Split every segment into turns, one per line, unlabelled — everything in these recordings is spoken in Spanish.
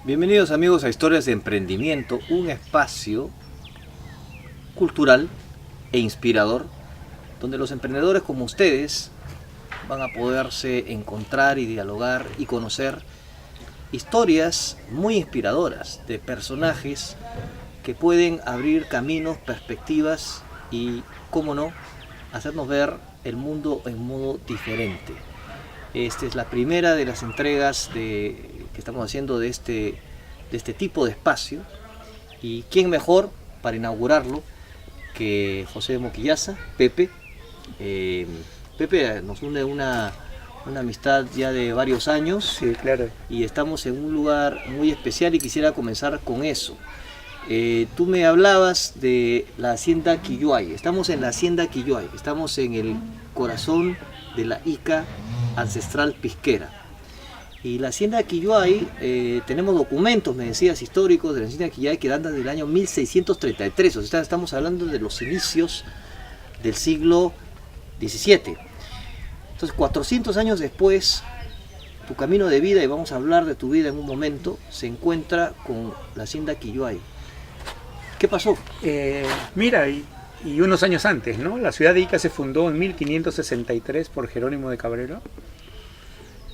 Bienvenidos amigos a Historias de Emprendimiento, un espacio cultural e inspirador donde los emprendedores como ustedes van a poderse encontrar y dialogar y conocer historias muy inspiradoras de personajes que pueden abrir caminos, perspectivas y, cómo no, hacernos ver el mundo en modo diferente. Esta es la primera de las entregas que estamos haciendo de este tipo de espacio. Y quién mejor para inaugurarlo que José Moquillaza, Pepe. Pepe nos une una amistad ya de varios años.
Sí, claro.
Y estamos en un lugar muy especial y quisiera comenzar con eso. Tú me hablabas de la hacienda Quilluay. Estamos en la hacienda Quilluay, estamos en el corazón de la Ica ancestral pisquera. Y la hacienda Quilluay, tenemos documentos, me decías, históricos de la hacienda Quilluay que datan del año 1633, o sea, estamos hablando de los inicios del siglo XVII. Entonces, 400 años después, tu camino de vida, y vamos a hablar de tu vida en un momento, se encuentra con la hacienda Quilluay. ¿Qué pasó?
Mira, y unos años antes, ¿no? La ciudad de Ica se fundó en 1563 por Jerónimo de Cabrera.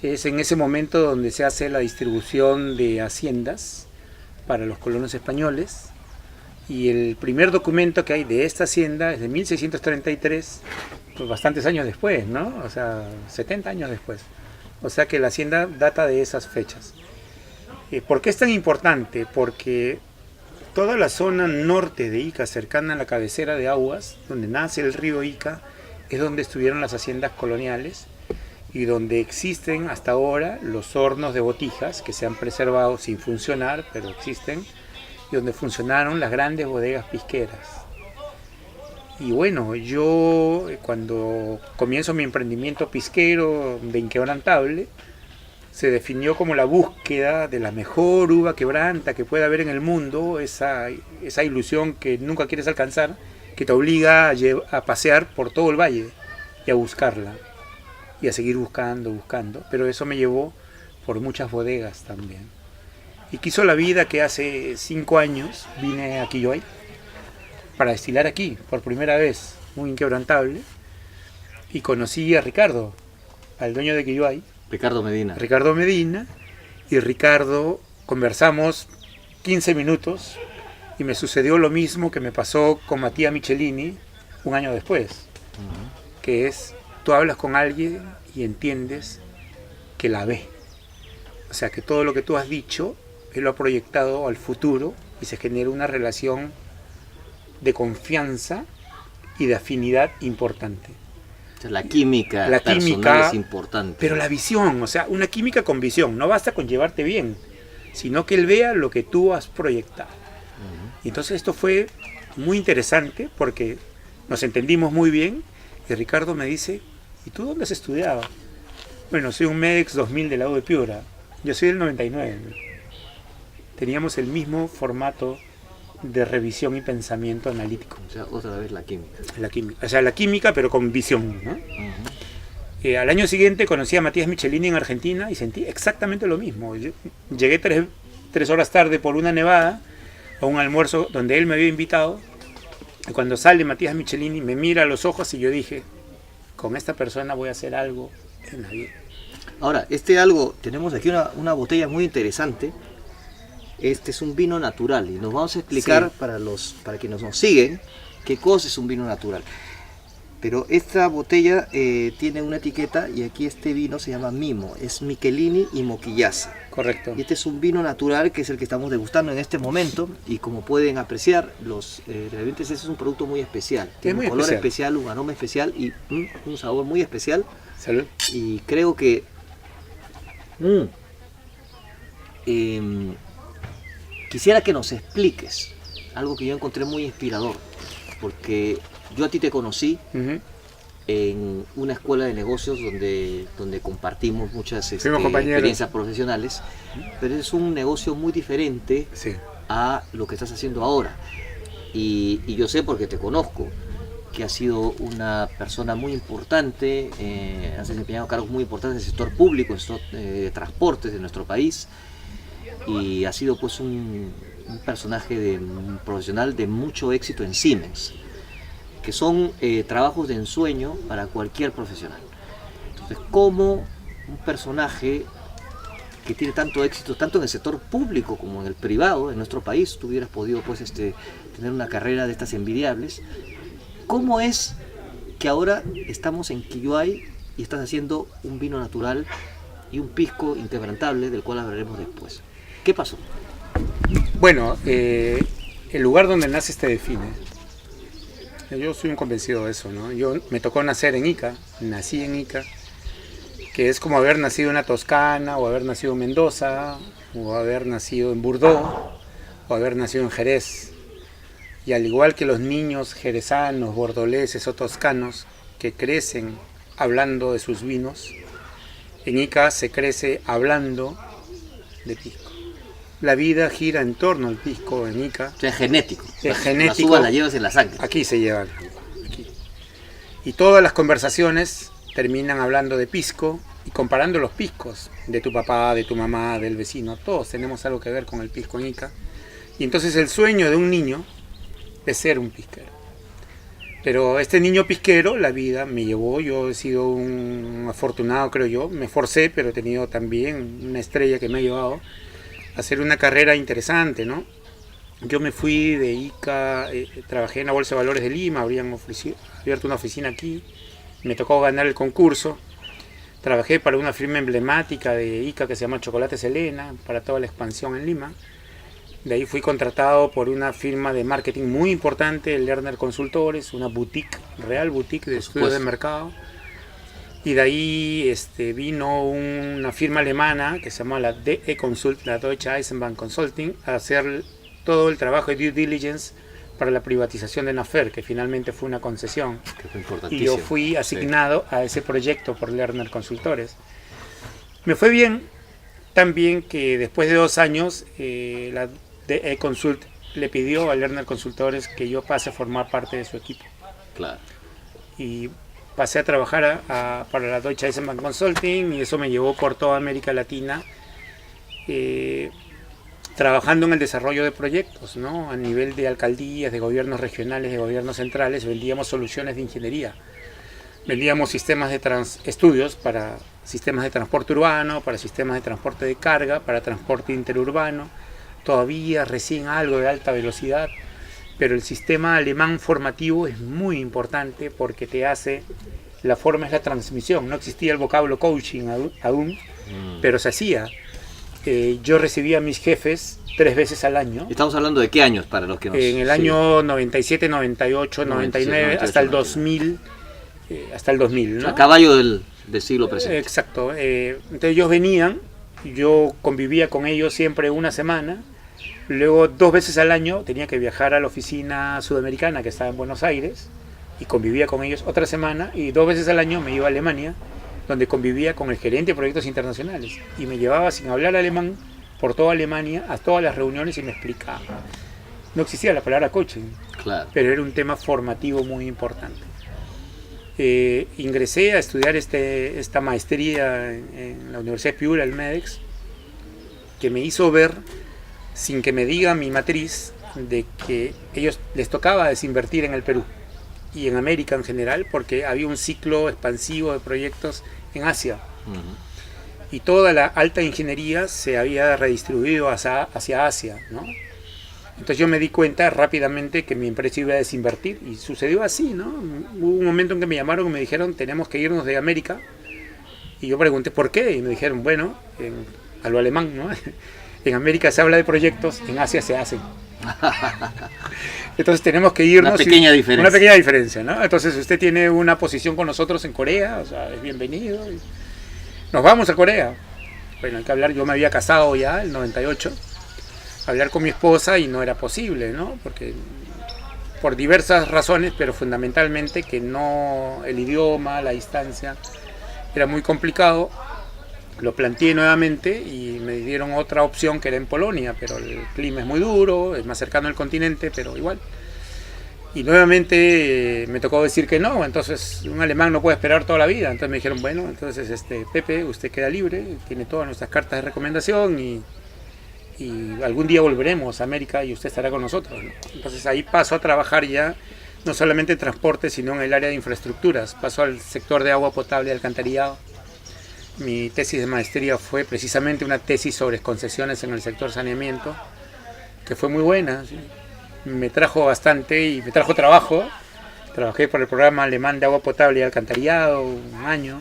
Es en ese momento donde se hace la distribución de haciendas para los colonos españoles. Y el primer documento que hay de esta hacienda es de 1633, pues bastantes años después, ¿no? O sea, 70 años después. O sea que la hacienda data de esas fechas. ¿Por qué es tan importante? Porque toda la zona norte de Ica, cercana a la cabecera de aguas, donde nace el río Ica, es donde estuvieron las haciendas coloniales y donde existen hasta ahora los hornos de botijas que se han preservado sin funcionar, pero existen, y donde funcionaron las grandes bodegas pisqueras. Y bueno, yo cuando comienzo mi emprendimiento pisquero de Inquebrantable, se definió como la búsqueda de la mejor uva quebranta que pueda haber en el mundo, esa ilusión que nunca quieres alcanzar, que te obliga a pasear por todo el valle y a buscarla, y a seguir buscando, pero eso me llevó por muchas bodegas también. Y quiso la vida que hace 5 años vine a Quilluay para destilar aquí, por primera vez, un Inquebrantable, y conocí a Ricardo, al dueño de Quilluay, Ricardo Medina, y Ricardo conversamos 15 minutos y me sucedió lo mismo que me pasó con Matías Michelini un año después, que es, tú hablas con alguien y entiendes que la ve. O sea, que todo lo que tú has dicho, él lo ha proyectado al futuro y se genera una relación de confianza y de afinidad importante.
La química personal es importante.
Pero la visión, o sea, una química con visión. No basta con llevarte bien, sino que él vea lo que tú has proyectado. Y entonces esto fue muy interesante porque nos entendimos muy bien. Y Ricardo me dice, ¿y tú dónde has estudiado? Bueno, soy un MEDEX 2000 del lado de Piura. Yo soy del 99. Teníamos el mismo formato de revisión y pensamiento analítico.
O sea, otra vez la química.
O sea, la química, pero con visión, ¿no? Al año siguiente conocí a Matías Michelini en Argentina y sentí exactamente lo mismo. Yo llegué 3 horas tarde por una nevada a un almuerzo donde él me había invitado. Y cuando sale Matías Michelini me mira a los ojos y yo dije, con esta persona voy a hacer algo en la vida.
Ahora, tenemos aquí una botella muy interesante. Este es un vino natural y nos vamos a explicar, sí, para quienes nos siguen, qué cosa es un vino natural. Pero esta botella tiene una etiqueta y aquí este vino se llama Mimo, es Michelini y Moquillaza.
Correcto.
Y este es un vino natural que es el que estamos degustando en este momento y como pueden apreciar, los televidentes, este es un producto muy especial. Tiene un color especial, un aroma especial y un sabor muy especial.
Salud.
Y creo que quisiera que nos expliques algo que yo encontré muy inspirador, porque yo a ti te conocí en una escuela de negocios donde compartimos muchas experiencias profesionales, pero es un negocio muy diferente a lo que estás haciendo ahora. Y yo sé porque te conozco, que has sido una persona muy importante, has desempeñado cargos muy importantes en el sector público, en el sector de transportes de nuestro país. y ha sido pues un personaje, un profesional de mucho éxito en Siemens, que son trabajos de ensueño para cualquier profesional. Entonces, ¿cómo un personaje que tiene tanto éxito, tanto en el sector público como en el privado, en nuestro país, tú hubieras podido pues, tener una carrera de estas envidiables? ¿Cómo es que ahora estamos en Quilloay y estás haciendo un vino natural y un pisco inquebrantable, del cual hablaremos después? ¿Qué pasó?
Bueno, el lugar donde naces te define. Yo soy un convencido de eso, ¿no? Me tocó nacer en Ica, nací en Ica, que es como haber nacido en la Toscana, o haber nacido en Mendoza, o haber nacido en Bordeaux, o haber nacido en Jerez. Y al igual que los niños jerezanos, bordoleses o toscanos que crecen hablando de sus vinos, en Ica se crece hablando de pisco. La vida gira en torno al pisco en Ica.
O sea, es genético.
Es genético.
Las uvas las llevas en la sangre.
Aquí se llevan. Aquí. Y todas las conversaciones terminan hablando de pisco y comparando los piscos de tu papá, de tu mamá, del vecino. Todos tenemos algo que ver con el pisco en Ica. Y entonces el sueño de un niño es ser un pisquero. Pero este niño pisquero, la vida me llevó. Yo he sido un afortunado, creo yo. Me esforcé, pero he tenido también una estrella que me ha llevado a hacer una carrera interesante, ¿no? Yo me fui de Ica, trabajé en la Bolsa de Valores de Lima, habrían abierto una oficina aquí, me tocó ganar el concurso. Trabajé para una firma emblemática de Ica que se llama Chocolate Selena, para toda la expansión en Lima. De ahí fui contratado por una firma de marketing muy importante, Lerner Consultores, una boutique, real boutique de estudios de mercado. Y de ahí vino una firma alemana que se llama la DE Consult, la Deutsche Eisenbahn Consulting, a hacer todo el trabajo de due diligence para la privatización de Nafer, que finalmente fue una concesión. Y yo fui asignado a ese proyecto por Lerner Consultores. Me fue bien, tan bien que después de 2 años la DE Consult le pidió a Lerner Consultores que yo pase a formar parte de su equipo.
Claro.
Y pasé a trabajar para la Deutsche Eisenbahn Consulting, y eso me llevó por toda América Latina, trabajando en el desarrollo de proyectos, ¿no? A nivel de alcaldías, de gobiernos regionales, de gobiernos centrales. Vendíamos soluciones de ingeniería, vendíamos sistemas de estudios para sistemas de transporte urbano, para sistemas de transporte de carga, para transporte interurbano, todavía recién algo de alta velocidad. Pero el sistema alemán formativo es muy importante porque te hace, la forma es la transmisión. No existía el vocablo coaching aún, pero se hacía. Yo recibía a mis jefes 3 veces al año.
¿Estamos hablando de qué años para los que nos
En el año 97, 98, 99, hasta el 2000. Hasta el 2000, ¿no?
A caballo del siglo presente.
Exacto. Entonces ellos venían, yo convivía con ellos siempre una semana. Luego 2 veces al año tenía que viajar a la oficina sudamericana que estaba en Buenos Aires y convivía con ellos otra semana, y 2 veces al año me iba a Alemania, donde convivía con el gerente de proyectos internacionales y me llevaba sin hablar alemán por toda Alemania a todas las reuniones y me explicaba. No existía la palabra coaching,
claro,
pero era un tema formativo muy importante. Ingresé a estudiar esta maestría en la Universidad de Piura, el MEDEX, que me hizo ver, sin que me diga mi matriz, de que ellos les tocaba desinvertir en el Perú y en América en general, porque había un ciclo expansivo de proyectos en Asia. Y toda la alta ingeniería se había redistribuido hacia Asia, ¿no? Entonces yo me di cuenta rápidamente que mi empresa iba a desinvertir, y sucedió así, ¿no? Hubo un momento en que me llamaron y me dijeron, tenemos que irnos de América, y yo pregunté por qué, y me dijeron, bueno, a lo alemán, ¿no? En América se habla de proyectos, en Asia se hacen. Entonces tenemos que irnos.
Una pequeña diferencia.
Una pequeña diferencia, ¿no? Entonces usted tiene una posición con nosotros en Corea, o sea, es bienvenido. Nos vamos a Corea. Bueno, hay que hablar, yo me había casado ya, el 98, hablar con mi esposa y no era posible, ¿no? Porque por diversas razones, pero fundamentalmente que no, el idioma, la distancia, era muy complicado. Lo planteé nuevamente y me dieron otra opción que era en Polonia, pero el clima es muy duro, es más cercano al continente, pero igual. Y nuevamente me tocó decir que no, entonces un alemán no puede esperar toda la vida. Entonces me dijeron, bueno, entonces Pepe, usted queda libre, tiene todas nuestras cartas de recomendación y y algún día volveremos a América y usted estará con nosotros, ¿no? Entonces ahí paso a trabajar ya, no solamente en transporte, sino en el área de infraestructuras. Paso al sector de agua potable y alcantarillado. Mi tesis de maestría fue precisamente una tesis sobre concesiones en el sector saneamiento, que fue muy buena, ¿sí? Me trajo bastante y me trajo trabajo. Trabajé por el programa alemán de agua potable y alcantarillado un año,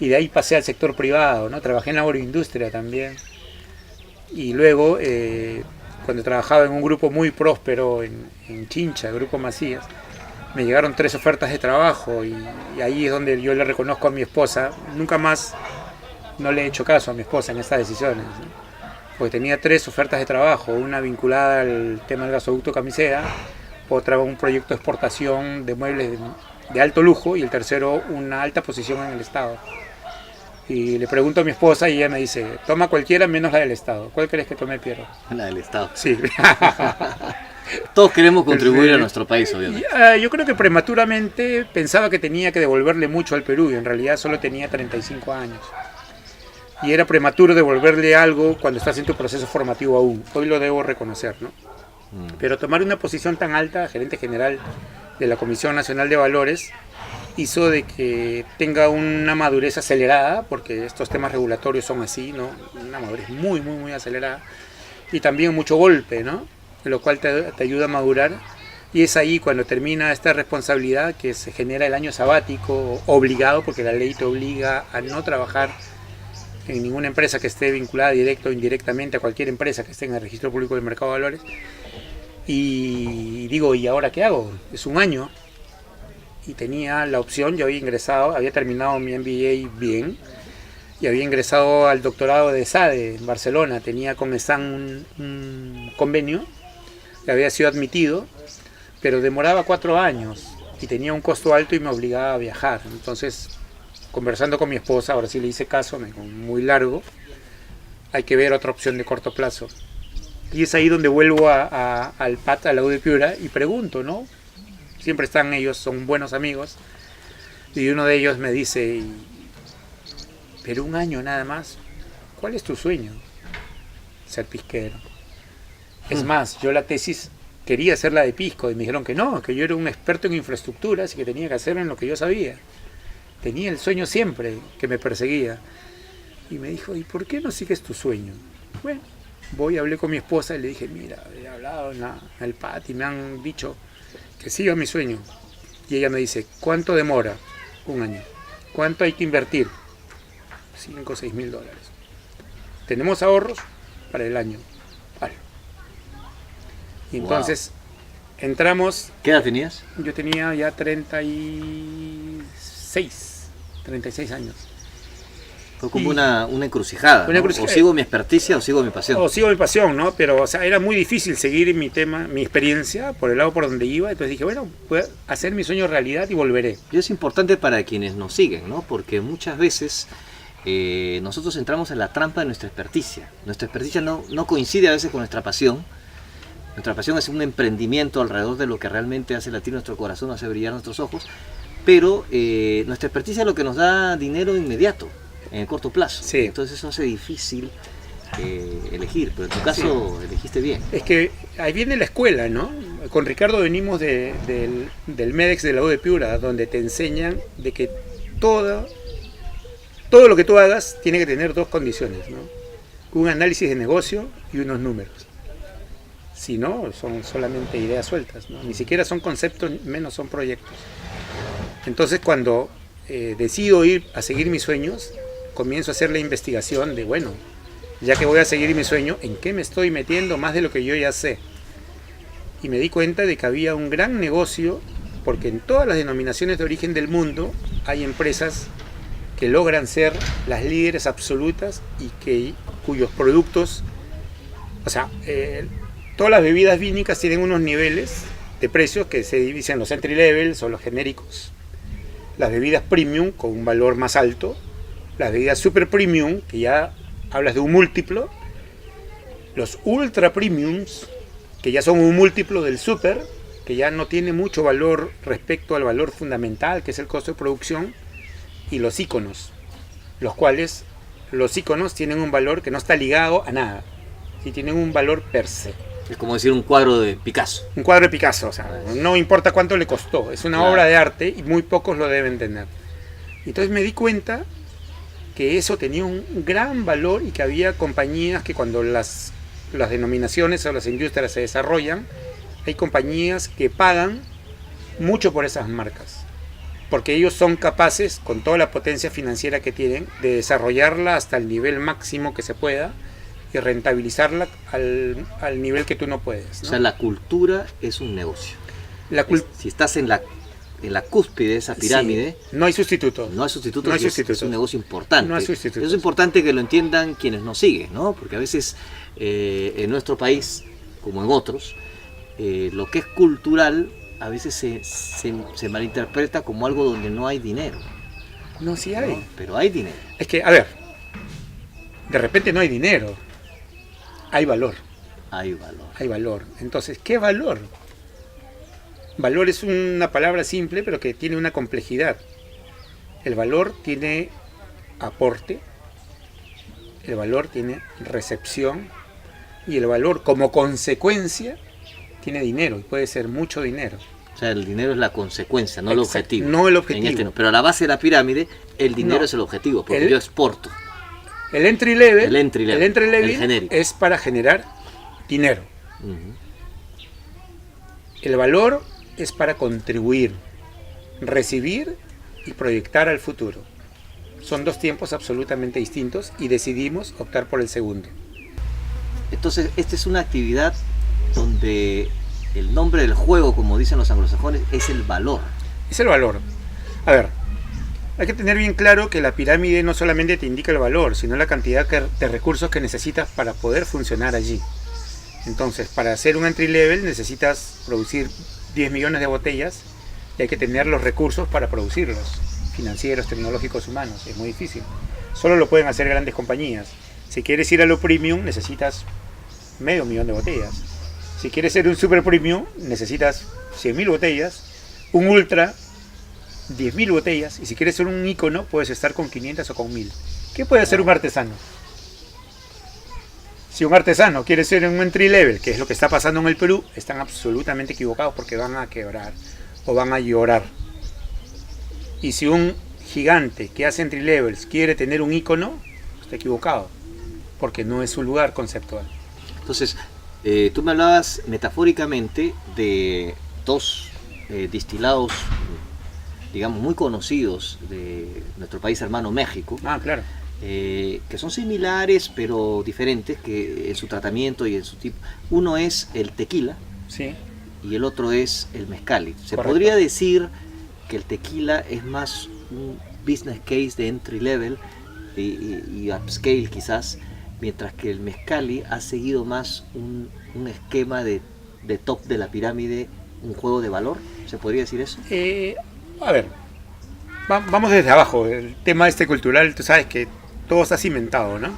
y de ahí pasé al sector privado, ¿no? Trabajé en la agroindustria también. Y luego, cuando trabajaba en un grupo muy próspero en Chincha, Grupo Macías, me llegaron 3 ofertas de trabajo, y ahí es donde yo le reconozco a mi esposa. Nunca más no le he hecho caso a mi esposa en estas decisiones, ¿no? Porque tenía 3 ofertas de trabajo, una vinculada al tema del gasoducto Camisea, otra un proyecto de exportación de muebles de alto lujo, y el tercero una alta posición en el Estado. Y le pregunto a mi esposa y ella me dice, toma cualquiera menos la del Estado. ¿Cuál crees que tome, Piero?
La del Estado.
Sí.
Todos queremos contribuir a nuestro país, obviamente.
Yo creo que prematuramente pensaba que tenía que devolverle mucho al Perú, y en realidad solo tenía 35 años. Y era prematuro devolverle algo cuando estás en tu proceso formativo aún. Hoy lo debo reconocer, ¿no? Pero tomar una posición tan alta, gerente general de la Comisión Nacional de Valores, hizo de que tenga una madurez acelerada, porque estos temas regulatorios son así, ¿no? Una madurez muy, muy, muy acelerada, y también mucho golpe, ¿no? Lo cual te ayuda a madurar. Y es ahí cuando termina esta responsabilidad que se genera el año sabático obligado, porque la ley te obliga a no trabajar en ninguna empresa que esté vinculada directa o indirectamente a cualquier empresa que esté en el Registro Público del Mercado de Valores. Y digo, ¿y ahora qué hago? Es un año, y tenía la opción. Yo había ingresado, había terminado mi MBA bien, y había ingresado al doctorado de SADE en Barcelona. Tenía con ESAN un convenio, que había sido admitido, pero demoraba 4 años y tenía un costo alto y me obligaba a viajar. Entonces, conversando con mi esposa, ahora sí le hice caso, me dijo, muy largo, hay que ver otra opción de corto plazo. Y es ahí donde vuelvo al PAT, a la U de Piura, y pregunto, ¿no? Siempre están ellos, son buenos amigos, y uno de ellos me dice, pero un año nada más, ¿cuál es tu sueño? Ser pisquero. Es más, yo la tesis quería hacerla de pisco, y me dijeron que no, que yo era un experto en infraestructuras y que tenía que hacer en lo que yo sabía. Tenía el sueño siempre que me perseguía. Y me dijo, ¿y por qué no sigues tu sueño? Bueno, hablé con mi esposa y le dije, mira, he hablado en el PAT y me han dicho que siga mi sueño. Y ella me dice, ¿cuánto demora? Un año. ¿Cuánto hay que invertir? 5 o 6 mil dólares. ¿Tenemos ahorros? Para el año. Vale. Y entonces entramos.
¿Qué edad tenías?
Yo tenía ya 36 años.
Fue como una encrucijada, ¿no? O sigo mi experticia o sigo mi pasión.
O sigo mi pasión, ¿no? Pero, o sea, era muy difícil seguir mi tema, mi experiencia, por el lado por donde iba. Entonces dije, bueno, voy a hacer mi sueño realidad y volveré.
Y es importante para quienes nos siguen, ¿no? Porque muchas veces nosotros entramos en la trampa de nuestra experticia. Nuestra experticia no coincide a veces con nuestra pasión. Nuestra pasión es un emprendimiento alrededor de lo que realmente hace latir nuestro corazón, hace brillar nuestros ojos. Pero nuestra experticia es lo que nos da dinero inmediato, en el corto plazo.
Sí.
Entonces eso hace difícil elegir, pero en tu caso sí, elegiste bien.
Es que ahí viene la escuela, ¿no? Con Ricardo venimos del MEDEX de la U de Piura, donde te enseñan de que todo lo que tú hagas tiene que tener 2 condiciones, ¿no? Un análisis de negocio y unos números. Si no, son solamente ideas sueltas, ¿no? Ni siquiera son conceptos, menos son proyectos. Entonces, cuando decido ir a seguir mis sueños, comienzo a hacer la investigación de, bueno, ya que voy a seguir mi sueño, ¿en qué me estoy metiendo más de lo que yo ya sé? Y me di cuenta de que había un gran negocio, porque en todas las denominaciones de origen del mundo hay empresas que logran ser las líderes absolutas y cuyos productos, o sea, todas las bebidas vínicas tienen unos niveles de precios que se dividen en los entry levels o los genéricos. Las bebidas premium con un valor más alto, las bebidas super premium, que ya hablas de un múltiplo, los ultra premiums, que ya son un múltiplo del super, que ya no tiene mucho valor respecto al valor fundamental, que es el costo de producción, y los íconos, los cuales los íconos tienen un valor que no está ligado a nada. y tienen un valor per se.
Es como decir un cuadro de Picasso.
Un cuadro de Picasso, o sea, no importa cuánto le costó, es una
Claro.
obra de arte y muy pocos lo deben tener. Entonces me di cuenta que eso tenía un gran valor y que había compañías que cuando las denominaciones o las industrias se desarrollan, hay compañías que pagan mucho por esas marcas, porque ellos son capaces, con toda la potencia financiera que tienen, de desarrollarla hasta el nivel máximo que se pueda y rentabilizarla al nivel que tú no puedes, ¿no?
O sea, la cultura es un negocio. Si estás en la cúspide de esa pirámide,
sí, no hay sustitutos.
no hay sustitutos,
No hay
y
sustitutos.
es un negocio importante.
No hay sustitutos.
Es importante que lo entiendan quienes nos siguen, ¿no? Porque a veces en nuestro país, como en otros, lo que es cultural a veces se malinterpreta como algo donde no hay dinero.
No, sí hay.
¿No? Pero hay dinero.
Es que, a ver, de repente no hay dinero, hay valor.
Hay valor.
Hay valor. Entonces, ¿qué valor? Valor es una palabra simple, pero que tiene una complejidad. El valor tiene aporte, el valor tiene recepción, y el valor como consecuencia tiene dinero, y puede ser mucho dinero.
O sea, el dinero es la consecuencia, no el
Exacto,
objetivo.
no el objetivo.
Pero a la base de la pirámide, el dinero
No.
es el objetivo, porque
El-
yo exporto.
El entry level,
El entry level, el genérico.
es para generar dinero.
Ujú.
El valor es para contribuir, recibir y proyectar al futuro. Son dos tiempos absolutamente distintos y decidimos optar por el segundo.
Entonces, esta es una actividad donde el nombre del juego, como dicen los anglosajones, es el valor.
Es el valor. A ver, hay que tener bien claro que la pirámide no solamente te indica el valor, sino la cantidad de recursos que necesitas para poder funcionar allí. Entonces, para hacer un entry level necesitas producir 10 millones de botellas y hay que tener los recursos para producirlos, financieros, tecnológicos, humanos. Es muy difícil. Solo lo pueden hacer grandes compañías. Si quieres ir a lo premium, necesitas medio millón de botellas. Si quieres ser un super premium, necesitas 100.000 botellas. Un ultra, 10.000 botellas. Y si quieres ser un ícono, puedes estar con 500 o con 1.000. ¿Qué puede hacer un artesano? Si un artesano quiere ser un entry level, que es lo que está pasando en el Perú, están absolutamente equivocados porque van a quebrar o van a llorar. Y si un gigante que hace entry levels quiere tener un ícono, está equivocado, porque no es su lugar conceptual.
Entonces, tú me hablabas metafóricamente de dos destilados, digamos, muy conocidos de nuestro país hermano México,
Ah, claro.
que son similares pero diferentes que en su tratamiento y en su tipo. Uno es el tequila
Sí.
y el otro es el mezcali. Se
Correcto.
podría decir que el tequila es más un business case de entry level y upscale quizás, mientras que el mezcali ha seguido más un esquema de top de la pirámide, un juego de valor. ¿Se podría decir eso?
A ver, vamos desde abajo. El tema cultural, tú sabes que todo está cimentado, ¿no?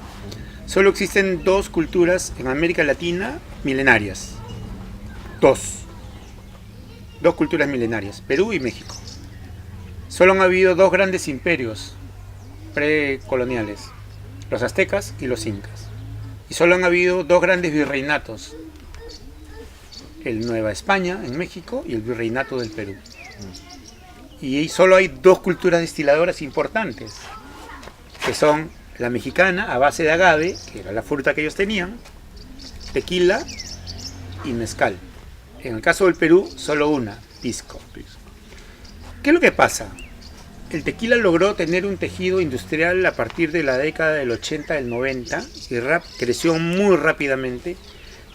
Solo existen dos culturas en América Latina milenarias. Dos culturas milenarias, Perú y México. Solo han habido dos grandes imperios precoloniales, los aztecas y los incas. Y solo han habido dos grandes virreinatos, el Nueva España en México y el virreinato del Perú. Y solo hay dos culturas destiladoras importantes, que son la mexicana a base de agave, que era la fruta que ellos tenían, tequila y mezcal. En el caso del Perú, solo una, pisco. ¿Qué es lo que pasa? El tequila logró tener un tejido industrial a partir de la década del 80, del 90, y creció muy rápidamente.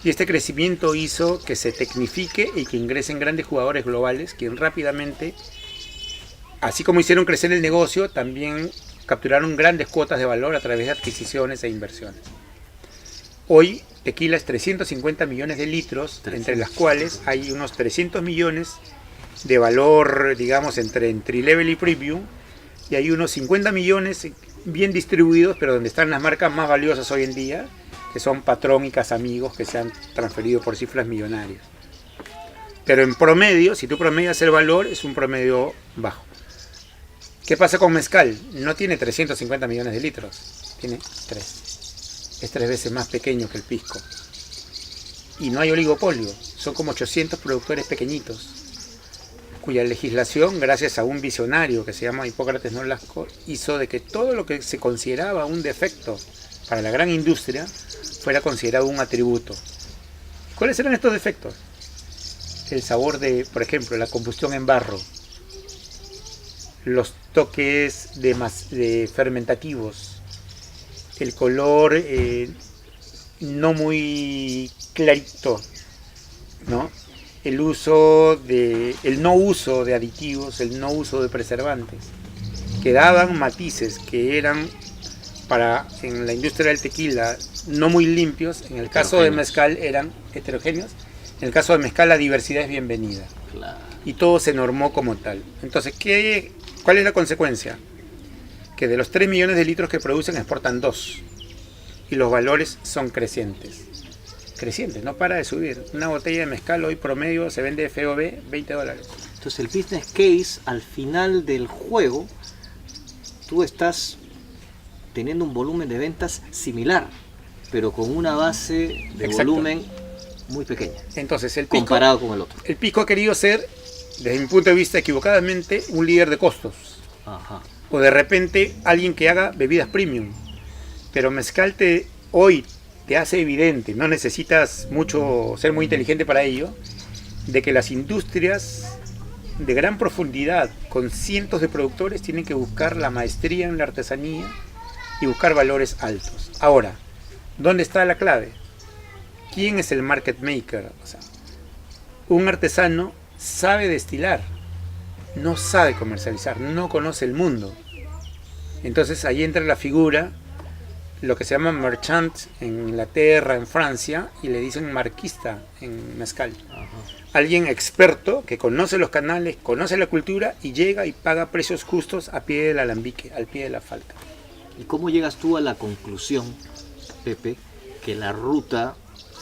Y este crecimiento hizo que se tecnifique y que ingresen grandes jugadores globales, quien rápidamente, así como hicieron crecer el negocio, también capturaron grandes cuotas de valor a través de adquisiciones e inversiones. Hoy, tequila es 350 millones de litros, entre las cuales hay unos 300 millones de valor, digamos, entre entry level y premium, y hay unos 50 millones bien distribuidos, pero donde están las marcas más valiosas hoy en día, que son Patrón y Casamigos, que se han transferido por cifras millonarias. Pero en promedio, si tú promedias el valor, es un promedio bajo. ¿Qué pasa con mezcal? No tiene 350 millones de litros, tiene 3. Es 3 veces más pequeño que el pisco. y no hay oligopolio. Son como 800 productores pequeñitos, cuya legislación, gracias a un visionario que se llama Hipócrates Nolasco, hizo de que todo lo que se consideraba un defecto para la gran industria fuera considerado un atributo. ¿Cuáles eran estos defectos? El sabor de, por ejemplo, la combustión en barro, los toques de fermentativos, el color no muy clarito, ¿no? El no uso de aditivos, el no uso de preservantes, que daban matices que eran en la industria del tequila no muy limpios. En el caso de mezcal eran heterogéneos. En el caso de mezcal la diversidad es bienvenida.
Claro.
Y todo se normó como tal. Entonces, ¿cuál es la consecuencia? Que de los 3 millones de litros que producen exportan 2. Y los valores son crecientes. Crecientes, no para de subir. Una botella de mezcal hoy promedio se vende FOB $20.
Entonces el business case al final del juego, tú estás teniendo un volumen de ventas similar, pero con una base de volumen muy pequeña.
Entonces el pisco,
comparado con el otro.
El pisco ha querido ser, desde mi punto de vista equivocadamente, un líder de costos.
Ajá.
O de repente alguien que haga bebidas premium. Pero mezcal hoy te hace evidente, no necesitas ser muy inteligente para ello, de que las industrias de gran profundidad, con cientos de productores, tienen que buscar la maestría en la artesanía y buscar valores altos. Ahora, ¿dónde está la clave? ¿Quién es el market maker? O sea, un artesano sabe destilar, no sabe comercializar, no conoce el mundo. Entonces ahí entra la figura, lo que se llama merchant en Inglaterra, en Francia, y le dicen marquista en mezcal. Ajá. Alguien experto que conoce los canales, conoce la cultura y llega y paga precios justos a pie del alambique, al pie de la falca.
¿Y cómo llegas tú a la conclusión, Pepe, que la ruta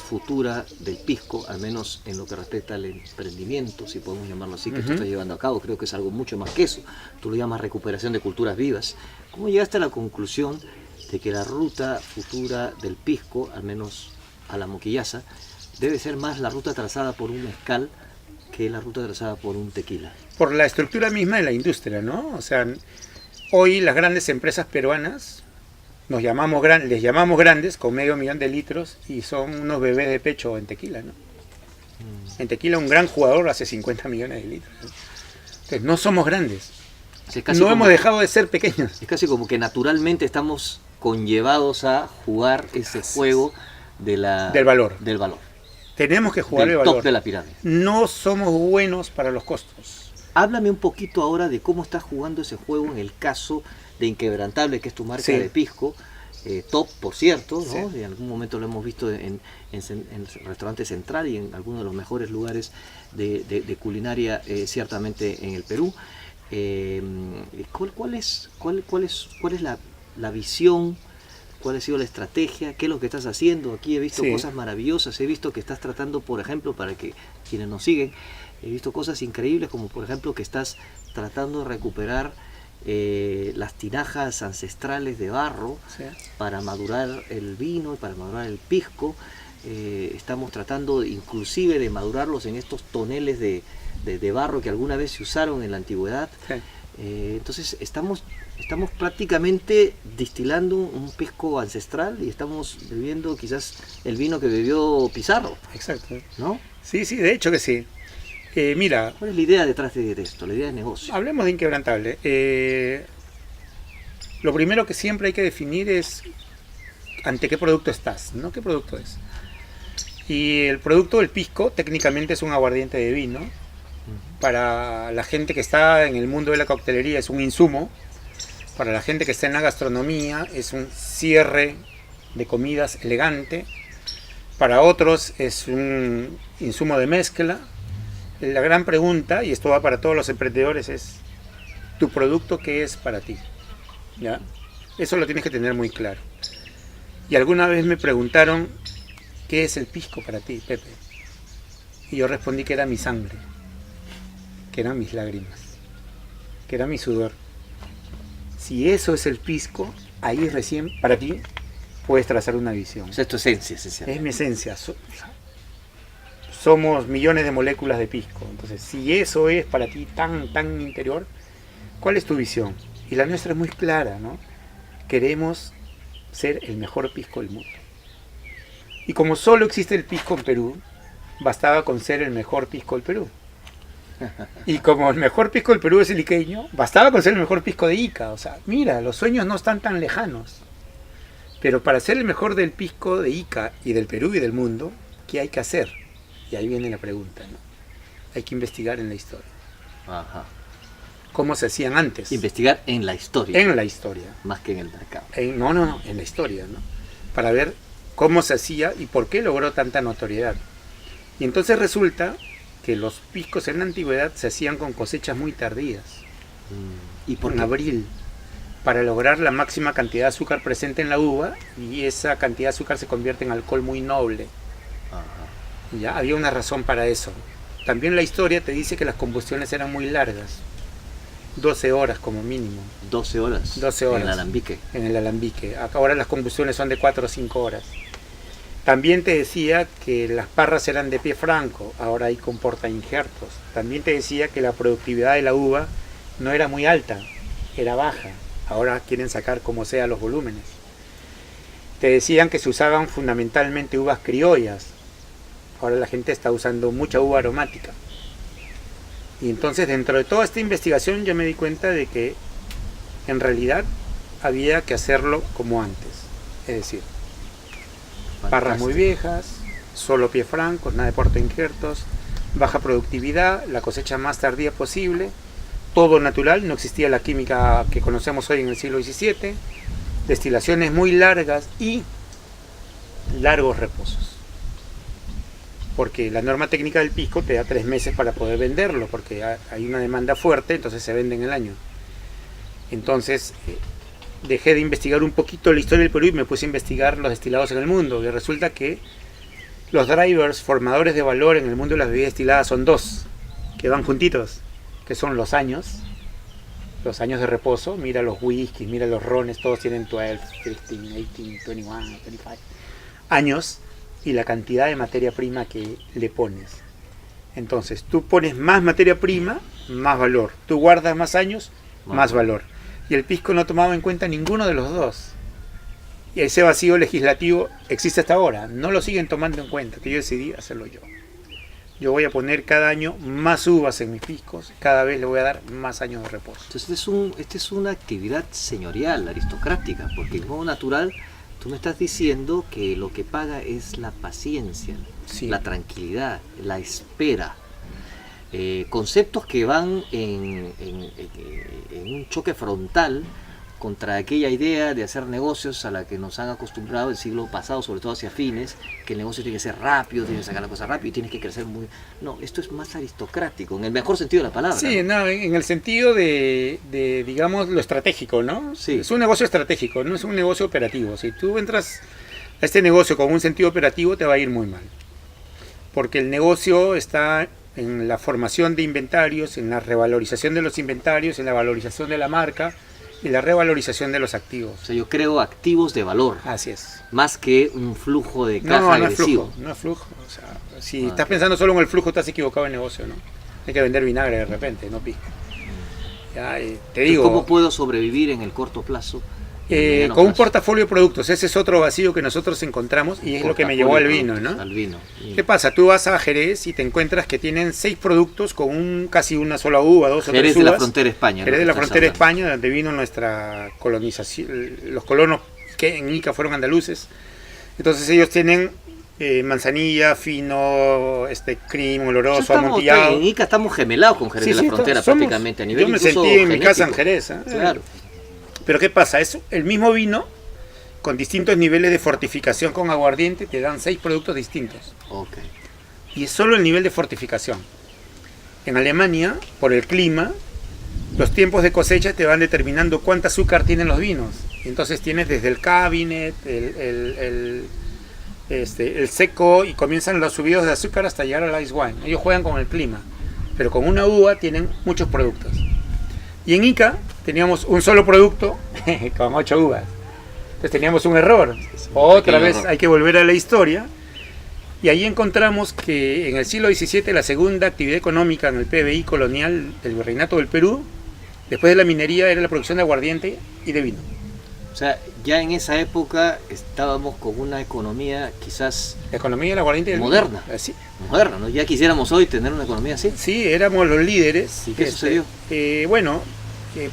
futura del pisco, al menos en lo que respecta al emprendimiento, si podemos llamarlo así, que tú estás llevando a cabo, creo que es algo mucho más que eso, tú lo llamas recuperación de culturas vivas? ¿Cómo llegaste a la conclusión de que la ruta futura del pisco, al menos a la moquillaza, debe ser más la ruta trazada por un mezcal que la ruta trazada por un tequila?
Por la estructura misma de la industria, ¿no? O sea, hoy las grandes empresas peruanas les llamamos grandes, con 500.000 de litros, y son unos bebés de pecho en tequila, ¿no? En tequila un gran jugador hace 50 millones de litros, ¿no? Entonces no somos grandes, no hemos dejado de ser pequeños.
Es casi como que naturalmente estamos conllevados a jugar ese juego del valor.
Tenemos que jugar el valor.
Top de la pirámide.
No somos buenos para los costos.
Háblame un poquito ahora de cómo estás jugando ese juego en el caso de Inquebrantable, que es tu marca de pisco. Top, por cierto, ¿no? Sí. En algún momento lo hemos visto en el restaurante Central y en algunos de los mejores lugares de culinaria, ciertamente en el Perú. ¿Cuál es la visión? ¿Cuál ha sido la estrategia? ¿Qué es lo que estás haciendo? Aquí he visto cosas maravillosas. He visto que estás tratando, por ejemplo, para que quienes nos siguen, he visto cosas increíbles, como por ejemplo que estás tratando de recuperar las tinajas ancestrales de barro para madurar el vino y para madurar el pisco. Estamos tratando inclusive de madurarlos en estos toneles de barro que alguna vez se usaron en la antigüedad. Entonces estamos prácticamente destilando un pisco ancestral y estamos bebiendo quizás el vino que bebió Pizarro.
Exacto.
¿No?
Sí, de hecho que sí. Mira,
¿cuál es la idea detrás de esto? La idea de negocio.
Hablemos de Inquebrantable. Lo primero que siempre hay que definir es ante qué producto estás, ¿no? ¿Qué producto es? Y el producto del pisco técnicamente es un aguardiente de vino. Para la gente que está en el mundo de la coctelería es un insumo. Para la gente que está en la gastronomía es un cierre de comidas elegante. Para otros es un insumo de mezcla. La gran pregunta, y esto va para todos los emprendedores, es ¿tu producto qué es para ti? ¿Ya? Eso lo tienes que tener muy claro. Y alguna vez me preguntaron ¿qué es el pisco para ti, Pepe? Y yo respondí que era mi sangre, que eran mis lágrimas, que era mi sudor. Si eso es el pisco, ahí recién para ti puedes trazar una visión.
O sea, es tu esencia esencial.
Es mi esencia. somos millones de moléculas de pisco. Entonces, si eso es para ti tan interior, ¿cuál es tu visión? Y la nuestra es muy clara, ¿no? Queremos ser el mejor pisco del mundo. Y como solo existe el pisco en Perú, bastaba con ser el mejor pisco del Perú. Y como el mejor pisco del Perú es el iqueño, bastaba con ser el mejor pisco de Ica. O sea, mira, los sueños no están tan lejanos. Pero para ser el mejor del pisco de Ica y del Perú y del mundo, ¿qué hay que hacer? Y ahí viene la pregunta, ¿no? Hay que investigar en la historia.
Ajá.
¿Cómo se hacían antes?
Investigar en la historia.
En la historia.
Más que en el mercado.
No, en la historia, ¿no? Para ver cómo se hacía y por qué logró tanta notoriedad. Y entonces resulta que los piscos en la antigüedad se hacían con cosechas muy tardías.
¿Y por
En
qué?
abril, para lograr la máxima cantidad de azúcar presente en la uva, y esa cantidad de azúcar se convierte en alcohol muy noble.
Ajá.
Ya había una razón para eso. También la historia te dice que las combustiones eran muy largas, 12 horas como mínimo
12 horas.
12 horas.
En el alambique.
en el alambique. Ahora las combustiones son de 4 o 5 horas. También te decía que las parras eran de pie franco, ahora hay con portainjertos. También te decía que la productividad de la uva no era muy alta, era baja. Ahora quieren sacar como sea los volúmenes. Te decían que se usaban fundamentalmente uvas criollas. Ahora la gente está usando mucha uva aromática. Y entonces dentro de toda esta investigación yo me di cuenta de que en realidad había que hacerlo como antes. Es decir, parras muy viejas, solo pie francos, nada de portainjertos, baja productividad, la cosecha más tardía posible, todo natural, no existía la química que conocemos hoy en el siglo XVII, destilaciones muy largas y largos reposos. Porque la norma técnica del pisco te da 3 meses para poder venderlo, porque hay una demanda fuerte, entonces se vende en el año. Entonces dejé de investigar un poquito la historia del Perú y me puse a investigar los destilados en el mundo. Y resulta que los drivers, formadores de valor en el mundo de las bebidas destiladas son 2, que van juntitos, que son los años de reposo. Mira los whiskies, mira los rones, todos tienen 12, 15, 18, 21, 25 años, y la cantidad de materia prima que le pones. Entonces, tú pones más materia prima, más valor. Tú guardas más años, más valor. Y el pisco no tomaba en cuenta ninguno de los dos. Y ese vacío legislativo existe hasta ahora. No lo siguen tomando en cuenta, que yo decidí hacerlo yo. Yo voy a poner cada año más uvas en mis piscos, cada vez le voy a dar más años de reposo.
Entonces esta es una actividad señorial, aristocrática, porque en modo natural tú me estás diciendo que lo que paga es la paciencia,
Sí.
la tranquilidad, la espera. Conceptos que van en un choque frontal contra aquella idea de hacer negocios a la que nos han acostumbrado el siglo pasado, sobre todo hacia fines, que el negocio tiene que ser rápido, tiene que sacar la cosa rápido y tienes que crecer muy... No, esto es más aristocrático, en el mejor sentido de la palabra.
Sí, no, en el sentido de, digamos, lo estratégico, ¿no?
Sí.
Es un negocio estratégico, no es un negocio operativo. Si tú entras a este negocio con un sentido operativo, te va a ir muy mal. Porque el negocio está en la formación de inventarios, en la revalorización de los inventarios, en la valorización de la marca y la revalorización de los activos.
O sea, yo creo activos de valor,
Así es.
más que un flujo de caja
No, no es
agresivo.
flujo, no es flujo. O sea, si
Ah,
estás
ok.
pensando solo en el flujo, estás equivocado en el negocio, ¿no? Hay que vender vinagre de repente, no pisco. Ya, te
Entonces,
digo,
¿cómo puedo sobrevivir en el corto plazo? y en el mediano
con un
plazo?
portafolio de productos. Ese es otro vacío que nosotros encontramos y es lo que me llevó al vino, ¿no?
Al vino.
¿Qué pasa? Tú vas a Jerez y te encuentras que tienen 6 productos con casi una sola uva, 2 o 3
Jerez
uvas.
de la frontera España.
Jerez
¿no?
de la
que estás
frontera
hablando.
España, donde vino nuestra colonización. Los colonos que en Ica fueron andaluces. Entonces ellos tienen manzanilla, fino, cream, oloroso,
Estamos,
amontillado.
en Ica estamos gemelados con Jerez
Sí,
de la
sí,
frontera
somos-
prácticamente a nivel
yo me
incluso
sentí en mi casa en
genético.
Jerez. ¿Eh?
Claro.
Pero ¿qué pasa? Es el mismo vino con distintos niveles de fortificación con aguardiente, te dan 6 productos distintos.
Ok.
Y es solo el nivel de fortificación. En Alemania, por el clima, los tiempos de cosecha te van determinando cuánto azúcar tienen los vinos. Entonces tienes desde el cabinet, el seco, y comienzan los subidos de azúcar hasta llegar al ice wine. Ellos juegan con el clima, pero con una uva tienen muchos productos. Y en Ica teníamos un solo producto con 8 uvas. Entonces teníamos un error. Otra
pequeño
vez
error.
hay que volver a la historia Y ahí encontramos que en el siglo XVII la segunda actividad económica en el PBI colonial del Virreinato del Perú, después de la minería, era la producción de aguardiente y de vino.
O sea, ya en esa época estábamos con una economía quizás
La economía del aguardiente y del
moderna.
vino. Así.
Moderna, ¿no? Ya quisiéramos hoy tener una economía así.
Sí, éramos los líderes.
¿Y qué sucedió?
Bueno,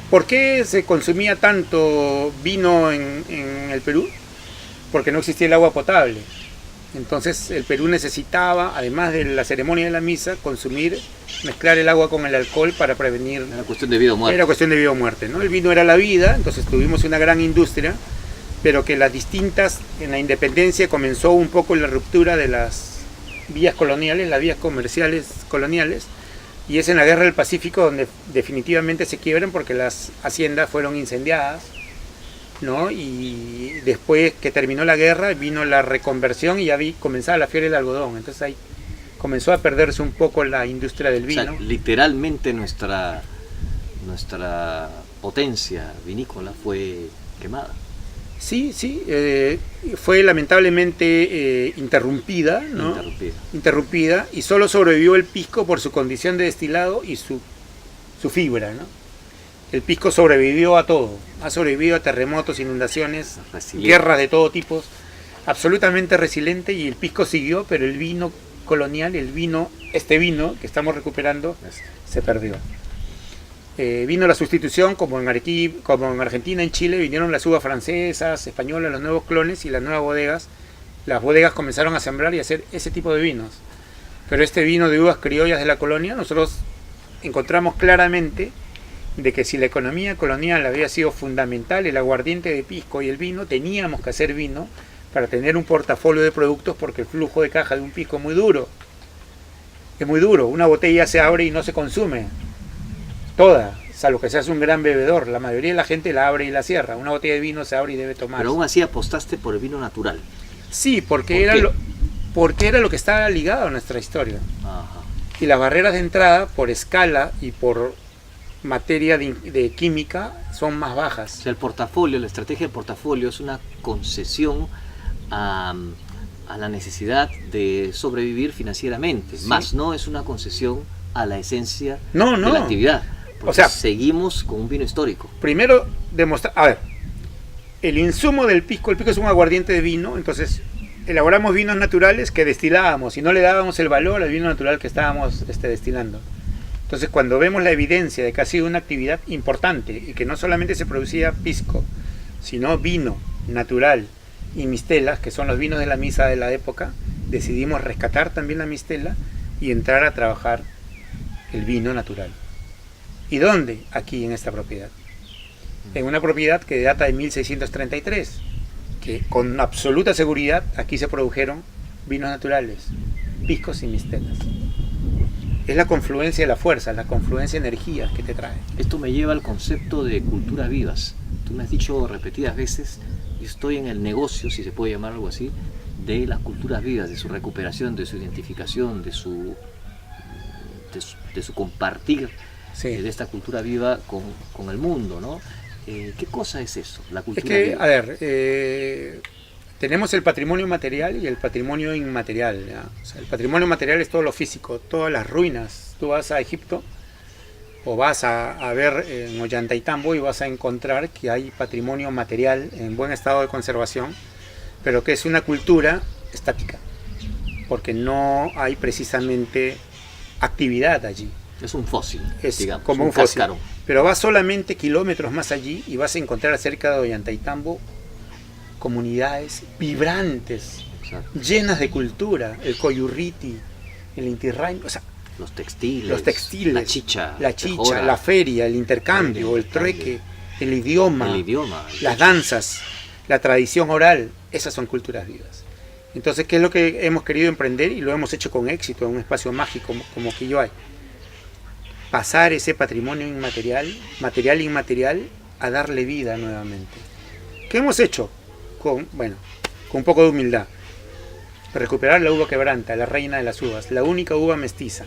¿por qué se consumía tanto vino en el Perú? Porque no existía el agua potable. Entonces el Perú necesitaba, además de la ceremonia de la misa, mezclar el agua con el alcohol para prevenir.
Era cuestión de vida o muerte.
Era cuestión de vida o muerte, ¿no? El vino era la vida, entonces tuvimos una gran industria, pero que en la independencia comenzó un poco la ruptura de las vías coloniales, las vías comerciales coloniales, y es en la Guerra del Pacífico donde definitivamente se quiebran porque las haciendas fueron incendiadas, ¿no? Y después que terminó la guerra vino la reconversión y ya comenzaba la fiebre del algodón, entonces ahí comenzó a perderse un poco la industria del vino.
O sea, literalmente nuestra potencia vinícola fue quemada.
Sí, fue lamentablemente interrumpida, ¿no? Interrumpida, y solo sobrevivió el pisco por su condición de destilado y su fibra, ¿no? El pisco sobrevivió a todo, ha sobrevivido a terremotos, inundaciones, guerras de todo tipo, absolutamente resiliente, y el pisco siguió, pero el vino colonial, este vino que estamos recuperando, se perdió. Vino la sustitución, como en Argentina, en Chile, vinieron las uvas francesas, españolas, los nuevos clones y las nuevas bodegas. Las bodegas comenzaron a sembrar y a hacer ese tipo de vinos. Pero este vino de uvas criollas de la colonia, nosotros encontramos claramente de que si la economía colonial había sido fundamental, el aguardiente de pisco y el vino, teníamos que hacer vino para tener un portafolio de productos, porque el flujo de caja de un pisco es muy duro. Es muy duro, una botella se abre y no se consume toda, salvo que seas un gran bebedor. La mayoría de la gente la abre y la cierra. Una botella de vino se abre y debe tomar.
Pero aún así apostaste por el vino natural.
Sí, porque era lo que estaba ligado a nuestra historia.
Ajá.
Y las barreras de entrada, por escala y por materia de química, son más bajas.
O sea, el portafolio, la estrategia del portafolio es una concesión a la necesidad de sobrevivir financieramente, sí. Más no es una concesión a la esencia de la actividad. O sea, seguimos con un vino histórico.
Primero, el insumo del pisco, el pisco es un aguardiente de vino, entonces elaboramos vinos naturales que destilábamos y no le dábamos el valor al vino natural que estábamos destilando. Entonces, cuando vemos la evidencia de que ha sido una actividad importante y que no solamente se producía pisco, sino vino natural y mistelas, que son los vinos de la misa de la época, decidimos rescatar también la mistela y entrar a trabajar el vino natural. ¿Y dónde? Aquí en esta propiedad. En una propiedad que data de 1633, que con absoluta seguridad aquí se produjeron vinos naturales, piscos y mistelas. Es la confluencia de la fuerza, la confluencia de energías que te trae.
Esto me lleva al concepto de culturas vivas. Tú me has dicho repetidas veces, yo estoy en el negocio, si se puede llamar algo así, de las culturas vivas, de su recuperación, de su identificación, de su compartir, sí, de esta cultura viva con el mundo, ¿no? ¿Qué cosa es eso, la cultura viva?
A ver, tenemos el patrimonio material y el patrimonio inmaterial, ¿ya? O sea, el patrimonio material es todo lo físico, todas las ruinas. Tú vas a Egipto o vas a ver en Ollantaytambo y vas a encontrar que hay patrimonio material en buen estado de conservación, pero que es una cultura estática, porque no hay precisamente actividad allí.
Es un fósil,
es
digamos,
como un
fósil.
Cascarón. Pero vas solamente kilómetros más allí y vas a encontrar cerca de Ollantaytambo comunidades vibrantes, exacto, llenas de cultura, el Coyurriti, el Inti Raymi, o sea,
los textiles,
la chicha, la feria, el intercambio, el trueque, el idioma, las danzas, la tradición oral, esas son culturas vivas. Entonces, ¿qué es lo que hemos querido emprender? Y lo hemos hecho con éxito en un espacio mágico como Quilloay. Pasar ese patrimonio inmaterial, material e inmaterial, a darle vida nuevamente. ¿Qué hemos hecho? Con un poco de humildad. Recuperar la uva quebranta, la reina de las uvas, la única uva mestiza,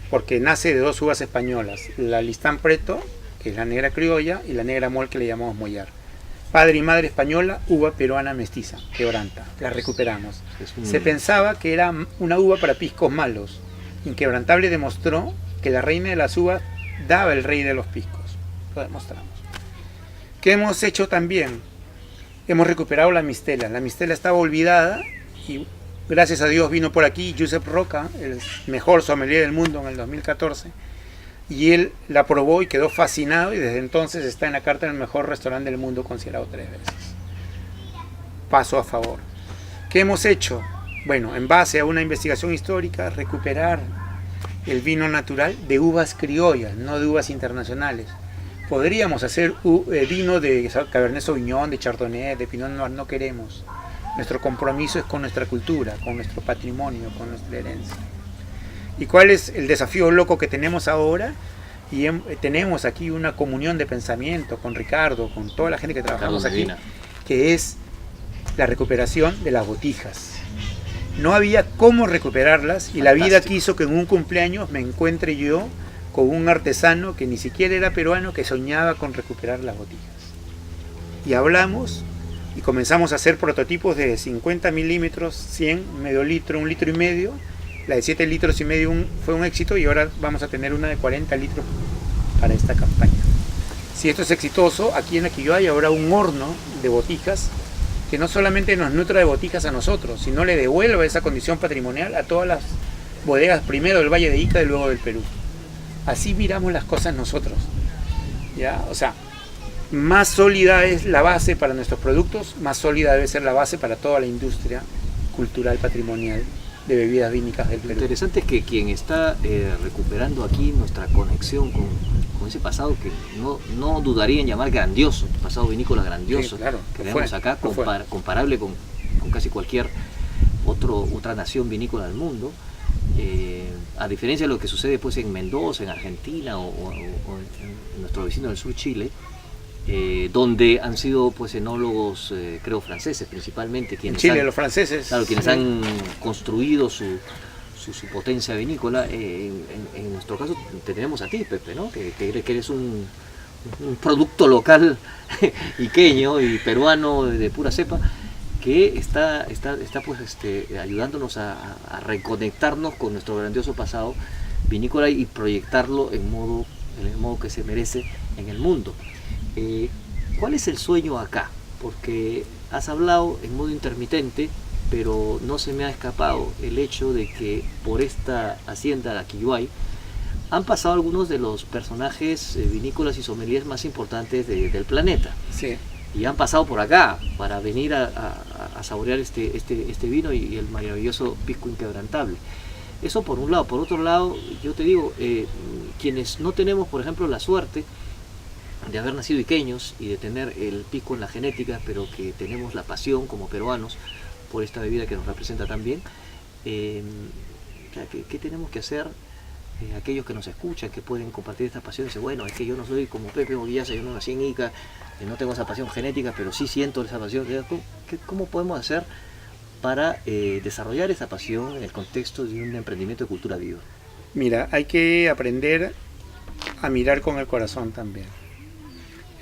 porque nace de dos uvas españolas, la Listán Preto, que es la negra criolla, y la negra mol, que le llamamos mollar. padre y madre española, uva peruana mestiza, quebranta, la recuperamos. Se pensaba que era una uva para piscos malos. Inquebrantable demostró que la reina de las uvas daba el rey de los piscos. Lo demostramos. ¿Qué hemos hecho también? Hemos recuperado la mistela. La mistela estaba olvidada y gracias a Dios vino por aquí Josep Roca, el mejor sommelier del mundo en el 2014, y él la probó y quedó fascinado y desde entonces está en la carta del mejor restaurante del mundo, considerado 3 veces. Paso a favor. ¿Qué hemos hecho? Bueno, en base a una investigación histórica, recuperar el vino natural de uvas criollas, no de uvas internacionales. Podríamos hacer vino de Cabernet Sauvignon, de Chardonnay, de Pinot Noir, no queremos. Nuestro compromiso es con nuestra cultura, con nuestro patrimonio, con nuestra herencia. ¿Y cuál es el desafío loco que tenemos ahora? Y tenemos aquí una comunión de pensamiento con Ricardo, con toda la gente que trabajamos aquí, que es la recuperación de las botijas. No había cómo recuperarlas y la vida quiso que en un cumpleaños me encuentre yo con un artesano que ni siquiera era peruano, que soñaba con recuperar las botijas. Y hablamos y comenzamos a hacer prototipos de 50 milímetros, 100, medio litro, 1,5 litros. La de 7,5 litros fue un éxito y ahora vamos a tener una de 40 litros para esta campaña. Si esto es exitoso, aquí en Aquilloay habrá un horno de botijas que no solamente nos nutra de botijas a nosotros, sino le devuelva esa condición patrimonial a todas las bodegas, primero del Valle de Ica y luego del Perú. Así miramos las cosas nosotros, ¿ya? O sea, más sólida es la base para nuestros productos, más sólida debe ser la base para toda la industria cultural patrimonial de bebidas vínicas del Perú.
Lo interesante es que quien está recuperando aquí nuestra conexión con ese pasado que no dudaría en llamar grandioso, pasado vinícola grandioso,
sí, claro,
que tenemos acá, comparable con casi cualquier otra nación vinícola del mundo. A diferencia de lo que sucede pues en Mendoza, en Argentina o en nuestro vecino del sur, Chile, donde han sido pues enólogos, creo franceses principalmente, quienes
en Chile los franceses,
claro, quienes han construido su potencia vinícola. En nuestro caso te tenemos a ti, Pepe, ¿no? que eres un producto local iqueño y peruano de pura cepa, que está pues ayudándonos a reconectarnos con nuestro grandioso pasado vinícola y proyectarlo en el modo que se merece en el mundo. ¿Cuál es el sueño acá? Porque has hablado en modo intermitente, pero no se me ha escapado el hecho de que por esta hacienda de Aquilloay han pasado algunos de los personajes vinícolas y sommeliers más importantes del planeta.
Sí.
Y han pasado por acá para venir a saborear este vino y el maravilloso pisco inquebrantable. Eso por un lado. Por otro lado, yo te digo, quienes no tenemos, por ejemplo, la suerte de haber nacido iqueños y de tener el pisco en la genética, pero que tenemos la pasión como peruanos por esta bebida que nos representa tan bien, ¿qué tenemos que hacer? Aquellos que nos escuchan, que pueden compartir esta pasión, dicen, bueno, es que yo no soy como Pepe Moguillaza, yo no nací en Ica, no tengo esa pasión genética, pero sí siento esa pasión. ¿Cómo podemos hacer para desarrollar esa pasión en el contexto de un emprendimiento de cultura viva?
Mira, hay que aprender a mirar con el corazón también.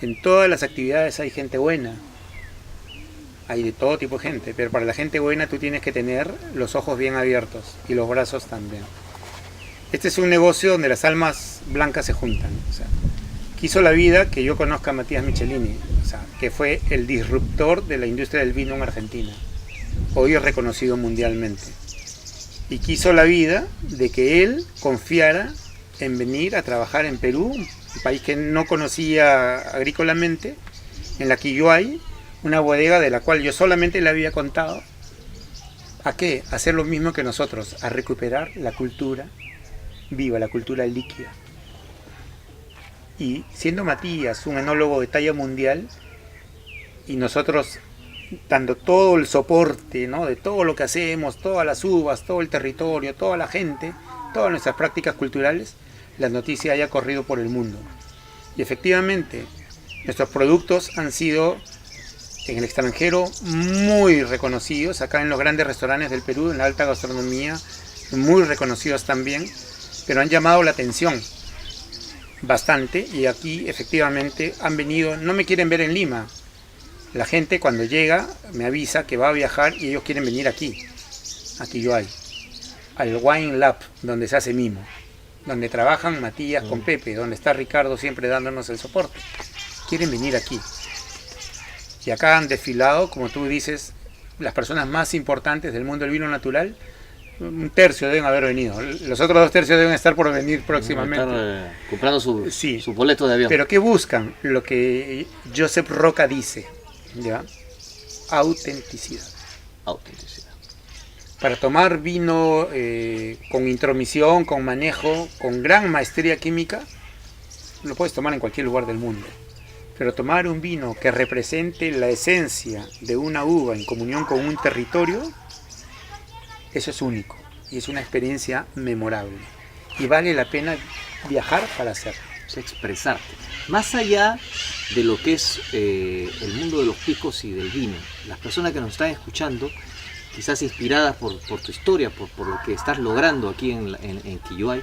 En todas las actividades hay gente buena, hay de todo tipo de gente, pero para la gente buena tú tienes que tener los ojos bien abiertos y los brazos también. Este es un negocio donde las almas blancas se juntan. O sea, quiso la vida que yo conozca a Matías Michelini, o sea, que fue el disruptor de la industria del vino en Argentina. Hoy es reconocido mundialmente. Y quiso la vida de que él confiara en venir a trabajar en Perú, un país que no conocía agrícolamente, en la Aquilloay, una bodega de la cual yo solamente le había contado. ¿A qué? A hacer lo mismo que nosotros, a recuperar la cultura viva, la cultura líquida. Y siendo Matías un enólogo de talla mundial, y nosotros dando todo el soporte, ¿no?, de todo lo que hacemos, todas las uvas, todo el territorio, toda la gente, todas nuestras prácticas culturales, la noticia haya corrido por el mundo. Y efectivamente, nuestros productos han sido en el extranjero muy reconocidos, acá en los grandes restaurantes del Perú, en la alta gastronomía, muy reconocidos también, pero han llamado la atención bastante, y aquí efectivamente han venido, no me quieren ver en Lima, La gente cuando llega me avisa que va a viajar y ellos quieren venir aquí, a Quilloay, al Wine Lab, donde se hace mimo, donde trabajan Matías con Pepe, donde está Ricardo siempre dándonos el soporte. Quieren venir aquí. Y acá han desfilado, como tú dices, las personas más importantes del mundo del vino natural. Un tercio deben haber venido. Los otros 2 tercios deben estar por venir próximamente.
Estar comprando su
Sí.
su boleto de avión.
Pero ¿qué buscan? Lo que Josep Roca dice, ¿ya? Autenticidad.
Autenticidad.
Para tomar vino con intromisión, con manejo, con gran maestría química, lo puedes tomar en cualquier lugar del mundo. Pero tomar un vino que represente la esencia de una uva en comunión con un territorio, eso es único y es una experiencia memorable. Y vale la pena viajar para hacerlo.
Es expresarte. Más allá de lo que es el mundo de los piscos y del vino, las personas que nos están escuchando, quizás inspiradas por tu historia, por lo que estás logrando aquí en Quilloay,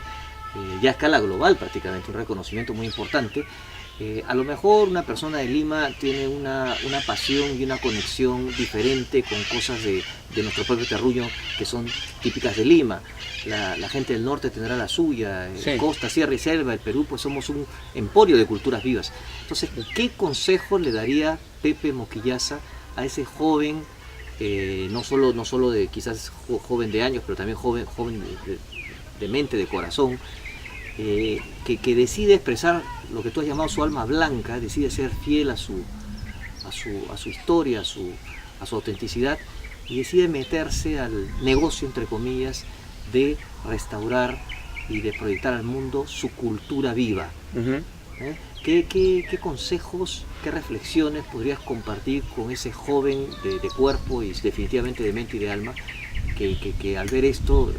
ya a escala global prácticamente, un reconocimiento muy importante. A lo mejor una persona de Lima tiene una pasión y una conexión diferente con cosas de nuestro propio terruño que son típicas de Lima. La gente del norte tendrá la suya,
Sí.
costa, sierra y selva, el Perú, pues somos un emporio de culturas vivas. Entonces, ¿qué consejo le daría Pepe Moquillaza a ese joven, no solo de quizás joven de años, pero también joven de mente, de corazón, que decide expresar lo que tú has llamado su alma blanca, decide ser fiel a su historia, a su autenticidad, y decide meterse al negocio, entre comillas, de restaurar y de proyectar al mundo su cultura viva?
Uh-huh.
¿Qué consejos, qué reflexiones podrías compartir con ese joven de cuerpo y definitivamente de mente y de alma que al ver esto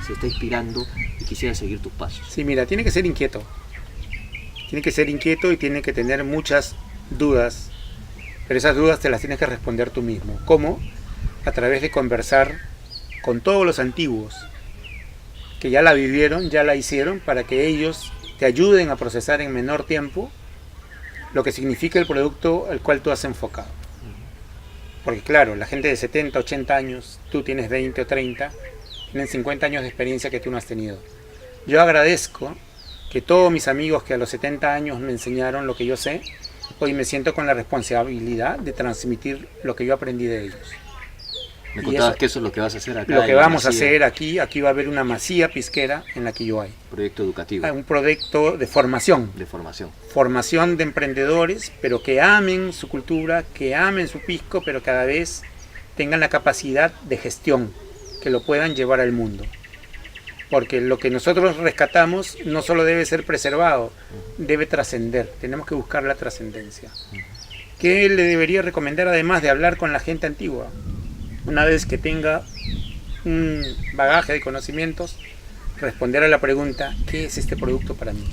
se está inspirando y quisiera seguir tus pasos?
Sí, mira, tiene que ser inquieto. Tiene que ser inquieto y tiene que tener muchas dudas, pero esas dudas te las tienes que responder tú mismo. ¿Cómo? A través de conversar con todos los antiguos que ya la vivieron, ya la hicieron, para que ellos te ayuden a procesar en menor tiempo lo que significa el producto al cual tú has enfocado. Porque claro, la gente de 70, 80 años, tú tienes 20 o 30, tienen 50 años de experiencia que tú no has tenido. Yo agradezco que todos mis amigos que a los 70 años me enseñaron lo que yo sé, hoy me siento con la responsabilidad de transmitir lo que yo aprendí de ellos.
Me
Y
contabas
eso-
que eso es lo que vas a hacer acá.
Lo que
en la
vamos a
Masía,
hacer aquí va a haber una masía pisquera en la Quilloay.
proyecto educativo
Un proyecto de formación.
de formación.
Formación de emprendedores, pero que amen su cultura, que amen su pisco, pero cada vez tengan la capacidad de gestión, que lo puedan llevar al mundo. Porque lo que nosotros rescatamos no solo debe ser preservado, debe trascender. Tenemos que buscar la trascendencia. ¿Qué le debería recomendar además de hablar con la gente antigua? Una vez que tenga un bagaje de conocimientos, responder a la pregunta, ¿qué es este producto para mí?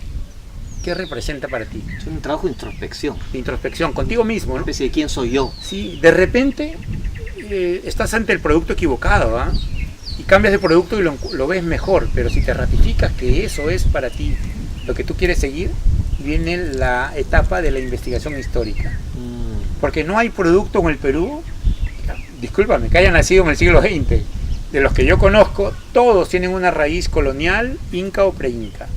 ¿Qué representa para ti?
Es un trabajo de introspección,
De introspección, contigo mismo,
una
¿no?
especie de quién soy yo.
Sí, de repente estás ante el producto equivocado, ¿ah? Y cambias de producto y lo ves mejor, pero si te ratificas que eso es para ti, lo que tú quieres seguir, viene la etapa de la investigación histórica. Porque no hay producto en el Perú, discúlpame, que haya nacido en el siglo XX. De los que yo conozco, todos tienen una raíz colonial, inca o pre-inca.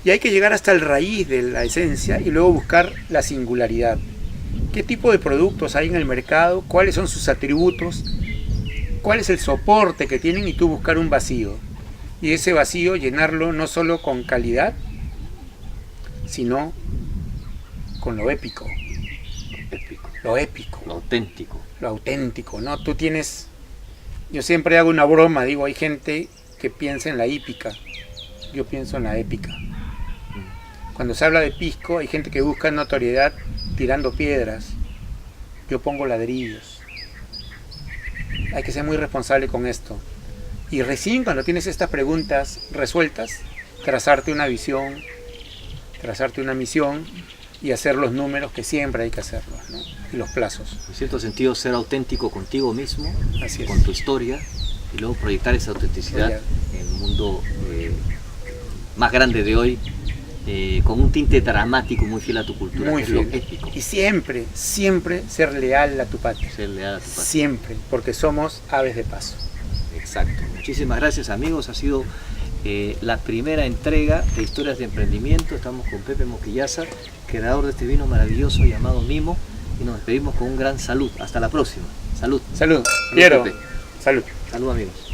Y hay que llegar hasta el raíz de la esencia y luego buscar la singularidad. ¿Qué tipo de productos hay en el mercado? ¿Cuáles son sus atributos? ¿Cuál es el soporte que tienen? Y tú buscar un vacío. Y ese vacío llenarlo no solo con calidad, sino con lo épico,
Épico,
lo épico,
lo auténtico.
lo auténtico, ¿no? Tú tienes, yo siempre hago una broma, digo, hay gente que piensa en la hípica, yo pienso en la épica. Cuando se habla de pisco, hay gente que busca notoriedad tirando piedras, yo pongo ladrillos. Hay que ser muy responsable con esto. Y recién cuando tienes estas preguntas resueltas, trazarte una visión, trazarte una misión y hacer los números que siempre hay que hacerlos, ¿no? Y los plazos.
En cierto sentido, ser auténtico contigo mismo,
Así es.
con tu historia, y luego proyectar esa autenticidad
Oye.
en el mundo más grande de hoy, con un tinte dramático muy fiel a tu cultura,
Muy
que es lo
fiel.
épico.
Y siempre, siempre ser leal a tu patria.
Ser leal a tu patria.
Siempre, porque somos aves de paso.
Exacto. Muchísimas gracias, amigos. Ha sido la primera entrega de Historias de Emprendimiento. Estamos con Pepe Moquillaza, creador de este vino maravilloso llamado Mimo, y nos despedimos con un gran salud. Hasta la próxima. Salud.
Salud, Piero.
Pepe.
Salud.
Salud, amigos.